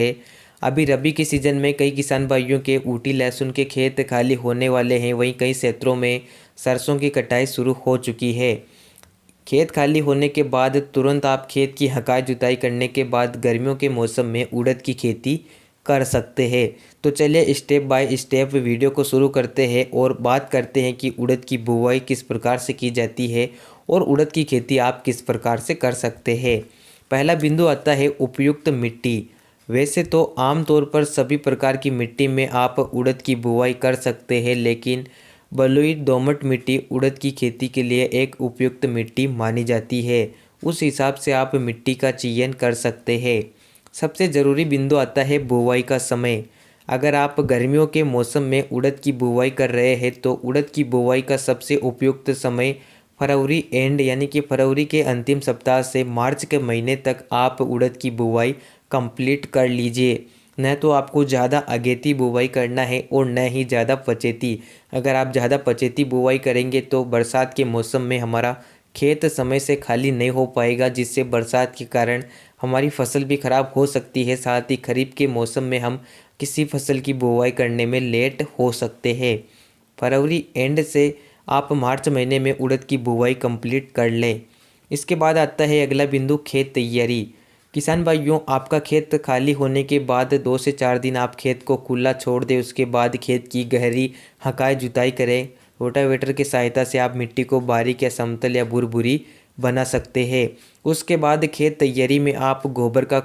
है। अभी रबी के सीज़न में कई किसान भाइयों के ऊटी लहसुन के खेत खाली होने वाले हैं। वहीं कई क्षेत्रों में सरसों की कटाई शुरू हो चुकी है। खेत खाली होने के बाद तुरंत आप खेत की हकाई जुताई करने के बाद गर्मियों के मौसम में उड़द की खेती कर सकते हैं। तो चलिए स्टेप बाय स्टेप वीडियो को शुरू करते हैं और बात करते हैं कि उड़द की बुवाई किस प्रकार से की जाती है और उड़द की खेती आप किस प्रकार से कर सकते हैं। पहला बिंदु आता है उपयुक्त मिट्टी। वैसे तो आमतौर पर सभी प्रकार की मिट्टी में आप उड़द की बुवाई कर सकते हैं, लेकिन बलुई दोमट मिट्टी उड़द की खेती के लिए एक उपयुक्त मिट्टी मानी जाती है। उस हिसाब से आप मिट्टी का चयन कर सकते हैं। सबसे ज़रूरी बिंदु आता है बुवाई का समय। अगर आप गर्मियों के मौसम में उड़द की बुवाई कर रहे हैं तो उड़द की बुवाई का सबसे उपयुक्त समय फरवरी एंड यानी कि फरवरी के अंतिम सप्ताह से मार्च के महीने तक आप उड़द की बुवाई कंप्लीट कर लीजिए। न तो आपको ज़्यादा अगेती बुवाई करना है और न ही ज़्यादा पचेती। अगर आप ज़्यादा पचेती बुवाई करेंगे तो बरसात के मौसम में हमारा खेत समय से खाली नहीं हो पाएगा, जिससे बरसात के कारण हमारी फसल भी ख़राब हो सकती है। साथ ही खरीफ के मौसम में हम किसी फसल की बुवाई करने में लेट हो सकते हैं। फरवरी एंड से आप मार्च महीने में उड़द की बुवाई कंप्लीट कर लें। इसके बाद आता है अगला बिंदु खेत तैयारी। किसान भाइयों, आपका खेत खाली होने के बाद 2 से 4 दिन आप खेत को खुला छोड़ दें। उसके बाद खेत की गहरी हकाई जुताई करें। रोटावेटर की सहायता से आप मिट्टी को बारीक या समतल या भुरभुरी बना सकते हैं। उसके बाद खेत तैयारी में आप गोबर का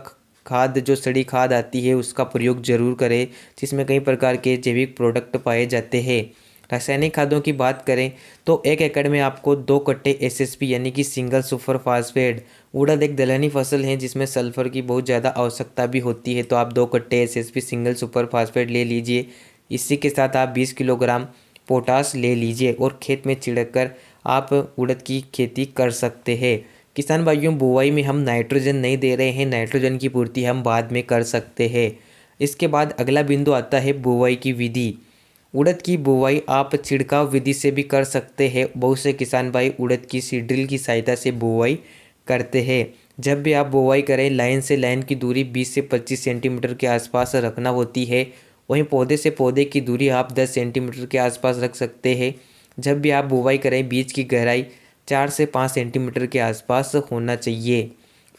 खाद, जो सड़ी खाद आती है, उसका प्रयोग जरूर करें, जिसमें कई प्रकार के जैविक प्रोडक्ट पाए जाते हैं। रासायनिक खादों की बात करें तो 1 एकड़ में आपको 2 कट्टे एसएसपी यानी कि सिंगल सुपर फास्फेट, उड़द एक दलहनी फसल है जिसमें सल्फर की बहुत ज़्यादा आवश्यकता भी होती है, तो आप 2 कट्टे एसएसपी सिंगल सुपर फास्फेट ले लीजिए। इसी के साथ आप 20 किलोग्राम पोटास ले लीजिए और खेत में छिड़क कर आप उड़द की खेती कर सकते हैं। किसान भाइयों, बुवाई में हम नाइट्रोजन नहीं दे रहे हैं, नाइट्रोजन की पूर्ति हम बाद में कर सकते हैं। इसके बाद अगला बिंदु आता है बुवाई की विधि। उड़द की बुवाई आप छिड़काव विधि से भी कर सकते हैं। बहुत से किसान भाई उड़द की सीड्रिल की सहायता से बुवाई करते हैं। जब भी आप बुवाई करें, लाइन से लाइन की दूरी 20 से 25 सेंटीमीटर के आसपास रखना होती है। वहीं पौधे से पौधे की दूरी आप 10 सेंटीमीटर के आसपास रख सकते हैं। जब भी आप बुवाई करें, बीज की गहराई 4 से 5 सेंटीमीटर के आसपास होना चाहिए।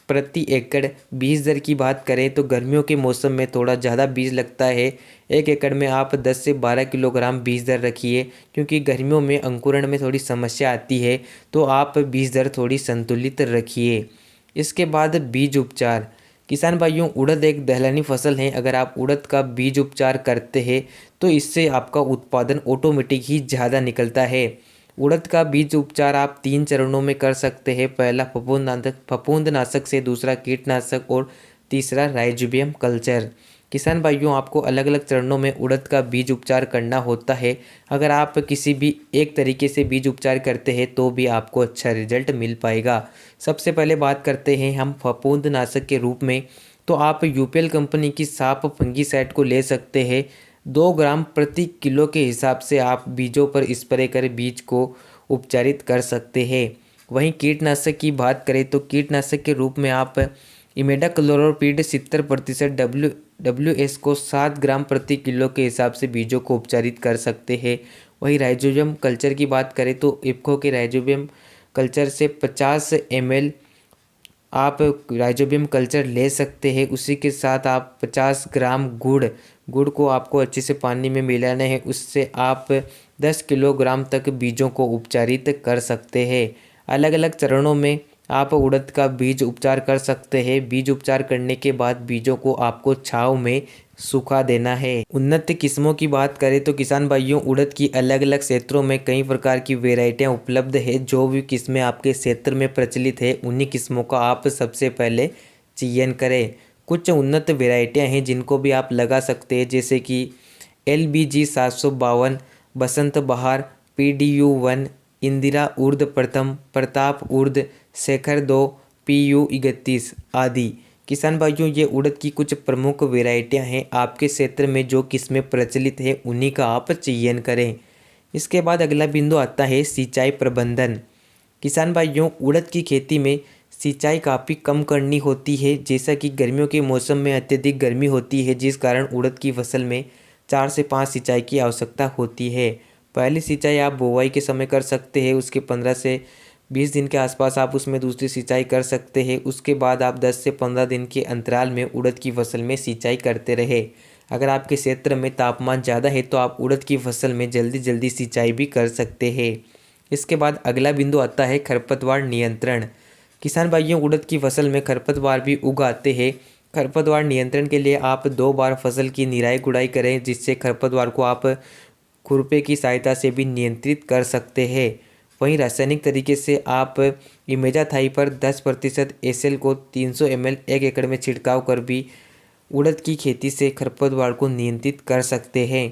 प्रति एकड़ बीज दर की बात करें तो गर्मियों के मौसम में थोड़ा ज़्यादा बीज लगता है। 1 एकड़ में आप 10 से 12 किलोग्राम बीज दर रखिए, क्योंकि गर्मियों में अंकुरण में थोड़ी समस्या आती है, तो आप बीज दर थोड़ी संतुलित रखिए। इसके बाद बीज उपचार। किसान भाइयों, उड़द एक दलहनी फसल है। अगर आप उड़द का बीज उपचार करते हैं तो इससे आपका उत्पादन ऑटोमेटिक ही ज़्यादा निकलता है। उड़द का बीज उपचार आप 3 चरणों में कर सकते हैं। पहला फफूंदनाशक से, दूसरा कीटनाशक और तीसरा राइजोबियम कल्चर। किसान भाइयों, आपको अलग अलग चरणों में उड़द का बीज उपचार करना होता है। अगर आप किसी भी एक तरीके से बीज उपचार करते हैं तो भी आपको अच्छा रिजल्ट मिल पाएगा। सबसे पहले बात करते हैं हम फफूंदनाशक के रूप में, तो आप यूपीएल कंपनी की साफ फंगीसाइड को ले सकते हैं। 2 ग्राम प्रति किलो के हिसाब से आप बीजों पर स्प्रे कर बीज को उपचारित कर सकते हैं। वहीं कीटनाशक की बात करें तो कीटनाशक के रूप में आप इमेडाक्लोप्रिड 70% WS को 7 ग्राम प्रति किलो के हिसाब से बीजों को उपचारित कर सकते हैं। वहीं राइजोबियम कल्चर की बात करें तो इफ्को के राइजोबियम कल्चर से 50 ml आप राइजोबियम कल्चर ले सकते हैं। उसी के साथ आप 50 ग्राम गुड़ को आपको अच्छे से पानी में मिलाना है। उससे आप 10 किलोग्राम तक बीजों को उपचारित कर सकते हैं। अलग अलग चरणों में आप उड़द का बीज उपचार कर सकते हैं। बीज उपचार करने के बाद बीजों को आपको छांव में सुखा देना है। उन्नत किस्मों की बात करें तो किसान भाइयों, उड़द की अलग अलग क्षेत्रों में कई प्रकार की वेराइटियां उपलब्ध है। जो भी किस्में आपके क्षेत्र में प्रचलित है, उन्हीं किस्मों का आप सबसे पहले चयन करें। कुछ उन्नत वेराइटियां हैं जिनको भी आप लगा सकते हैं, जैसे कि LBG 752, बसंत बहार, PDU 1, इंदिरा उर्द प्रथम, प्रताप उर्द, शेखर 2, PU 31 आदि। किसान भाइयों, ये उड़द की कुछ प्रमुख वेराइटियां हैं। आपके क्षेत्र में जो किस्में प्रचलित है उन्हीं का आप चयन करें। इसके बाद अगला बिंदु आता है सिंचाई प्रबंधन। किसान भाइयों, उड़द की खेती में सिंचाई काफ़ी कम करनी होती है, जैसा कि गर्मियों के मौसम में अत्यधिक गर्मी होती है, जिस कारण उड़द की फसल में 4 से 5 सिंचाई की आवश्यकता होती है। पहली सिंचाई आप बुवाई के समय कर सकते हैं, उसके 15 से 20 दिन के आसपास आप उसमें दूसरी सिंचाई कर सकते हैं। उसके बाद आप 10 से 15 दिन के अंतराल में उड़द की फसल में सिंचाई करते रहे। अगर आपके क्षेत्र में तापमान ज़्यादा है तो आप उड़द की फसल में जल्दी जल्दी सिंचाई भी कर सकते हैं। इसके बाद अगला बिंदु आता है खरपतवार नियंत्रण। किसान भाइयों, उड़द की फसल में खरपतवार भी उगाते हैं। खरपतवार नियंत्रण के लिए आप 2 बार फसल की निराई गुड़ाई करें, जिससे खरपतवार को आप खुरपे की सहायता से भी नियंत्रित कर सकते हैं। वहीं रासायनिक तरीके से आप इमेजाथाई पर 10% एसएल को 300 ml 1 एकड़ में छिड़काव कर भी उड़द की खेती से खरपतवार को नियंत्रित कर सकते हैं।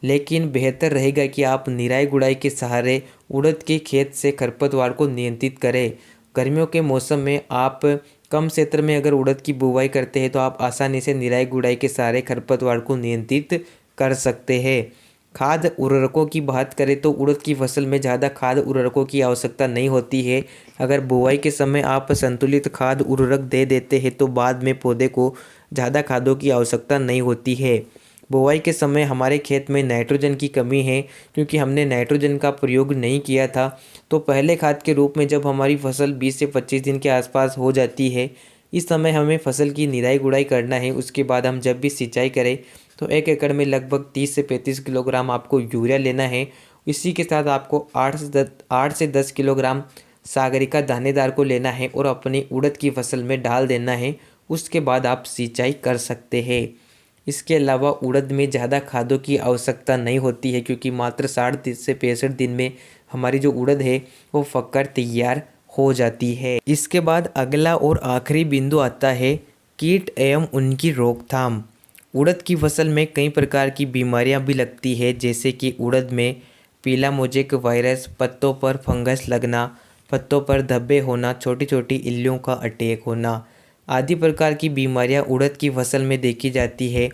लेकिन बेहतर रहेगा कि आप निराई गुड़ाई के सहारे उड़द के खेत से खरपतवार को नियंत्रित करें। गर्मियों के मौसम में आप कम क्षेत्र में अगर उड़द की बुवाई करते हैं तो आप आसानी से निराई गुड़ाई के सहारे खरपतवार को नियंत्रित कर सकते हैं। खाद उर्वरकों की बात करें तो उड़द की फसल में ज़्यादा खाद उर्वरकों की आवश्यकता नहीं होती है। अगर बुवाई के समय आप संतुलित खाद उर्वरक दे देते हैं तो बाद में पौधे को ज़्यादा खादों की आवश्यकता नहीं होती है। बुवाई के समय हमारे खेत में नाइट्रोजन की कमी है, क्योंकि हमने नाइट्रोजन का प्रयोग नहीं किया था। तो पहले खाद के रूप में जब हमारी फसल 20 से 25 दिन के आसपास हो जाती है, इस समय हमें फसल की निराई गुड़ाई करना है। उसके बाद हम जब भी सिंचाई करें तो 1 एकड़ में लगभग 30 से 35 किलोग्राम आपको यूरिया लेना है। इसी के साथ आपको 8 से 10 किलोग्राम सागरिका दानेदार को लेना है और अपनी उड़द की फसल में डाल देना है। उसके बाद आप सिंचाई कर सकते हैं। इसके अलावा उड़द में ज़्यादा खादों की आवश्यकता नहीं होती है, क्योंकि मात्र 60 से 65 दिन में हमारी जो उड़द है वो पककर तैयार हो जाती है। इसके बाद अगला और आखिरी बिंदु आता है कीट एवं उनकी रोकथाम। उड़द की फसल में कई प्रकार की बीमारियां भी लगती है, जैसे कि उड़द में पीला मोजेक वायरस, पत्तों पर फंगस लगना, पत्तों पर धब्बे होना, छोटी छोटी इल्लियों का अटैक होना आदि प्रकार की बीमारियां उड़द की फसल में देखी जाती है।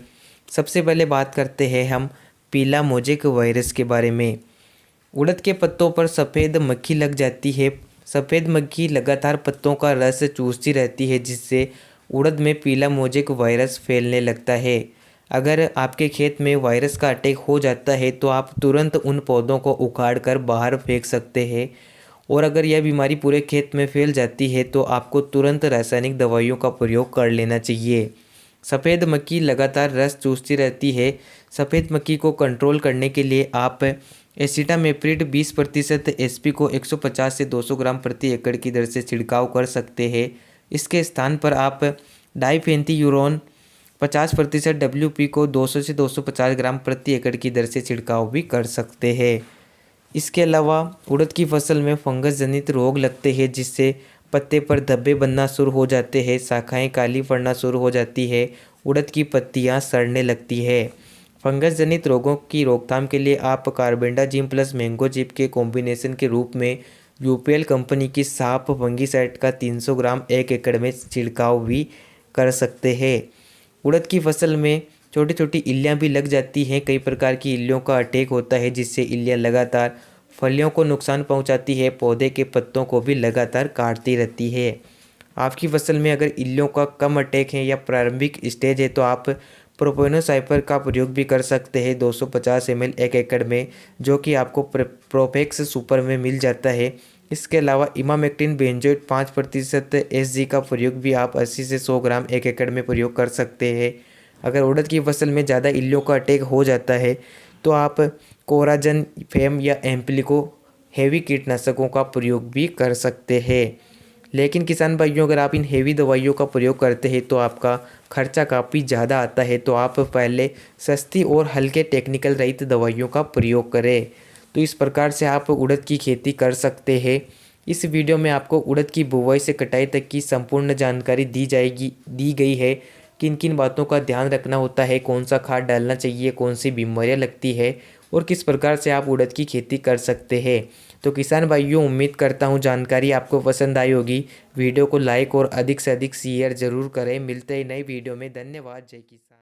सबसे पहले बात करते हैं हम पीला मोजेक वायरस के बारे में। उड़द के पत्तों पर सफ़ेद मक्खी लग जाती है। सफ़ेद मक्खी लगातार पत्तों का रस चूसती रहती है, जिससे उड़द में पीला मोजेक वायरस फैलने लगता है। अगर आपके खेत में वायरस का अटैक हो जाता है तो आप तुरंत उन पौधों को उखाड़ कर बाहर फेंक सकते हैं, और अगर यह बीमारी पूरे खेत में फैल जाती है तो आपको तुरंत रासायनिक दवाइयों का प्रयोग कर लेना चाहिए। सफ़ेद मक्खी लगातार रस चूसती रहती है। सफ़ेद मक्खी को कंट्रोल करने के लिए आप एसिटामेप्रिड 20% एसपी को 150 से 200 ग्राम प्रति एकड़ की दर से छिड़काव कर सकते हैं। इसके स्थान पर आप डाइफेंथ्यूरोन 50% डब्ल्यूपी को 200 से 250 ग्राम प्रति एकड़ की दर से छिड़काव भी कर सकते हैं। इसके अलावा उड़द की फसल में फंगस जनित रोग लगते हैं, जिससे पत्ते पर धब्बे बनना शुरू हो जाते हैं, शाखाएं काली पड़ना शुरू हो जाती है, उड़द की पत्तियां सड़ने लगती है। फंगस जनित रोगों की रोकथाम के लिए आप कार्बेंडाजिम प्लस मैंगोजिब के कॉम्बिनेशन के रूप में यूपीएल कंपनी की साफ फंगीसाइड का 300 ग्राम 1 एकड़ में छिड़काव भी कर सकते हैं। उड़द की फसल में छोटी छोटी इल्लियाँ भी लग जाती हैं। कई प्रकार की इल्लियों का अटैक होता है, जिससे इल्लियाँ लगातार फलियों को नुकसान पहुंचाती है, पौधे के पत्तों को भी लगातार काटती रहती है। आपकी फसल में अगर इल्लियों का कम अटैक है या प्रारंभिक स्टेज है तो आप प्रोपेनोसाइपर का प्रयोग भी कर सकते हैं 250 ml 1 एकड़ में, जो कि आपको प्रोपेक्स सुपर में मिल जाता है। इसके अलावा इमामेक्टिन बेंजोएट 5% एसजी का प्रयोग भी आप 80 से 100 ग्राम 1 एकड़ में प्रयोग कर सकते हैं। अगर उड़द की फसल में ज़्यादा इल्लियों का अटैक हो जाता है तो आप कोराजन, फेम या एम्प्लिको हेवी कीटनाशकों का प्रयोग भी कर सकते हैं। लेकिन किसान भाइयों, अगर आप इन हेवी दवाइयों का प्रयोग करते हैं तो आपका खर्चा काफ़ी ज़्यादा आता है, तो आप पहले सस्ती और हल्के टेक्निकल रहित दवाइयों का प्रयोग करें। तो इस प्रकार से आप उड़द की खेती कर सकते हैं। इस वीडियो में आपको उड़द की बुवाई से कटाई तक की संपूर्ण जानकारी दी गई है। किन किन बातों का ध्यान रखना होता है, कौन सा खाद डालना चाहिए, कौन सी बीमारियां लगती है और किस प्रकार से आप उड़द की खेती कर सकते हैं। तो किसान भाइयों, उम्मीद करता हूं जानकारी आपको पसंद आई होगी। वीडियो को लाइक और अधिक से अधिक शेयर जरूर करें। मिलते हैं नई वीडियो में। धन्यवाद। जय किसान।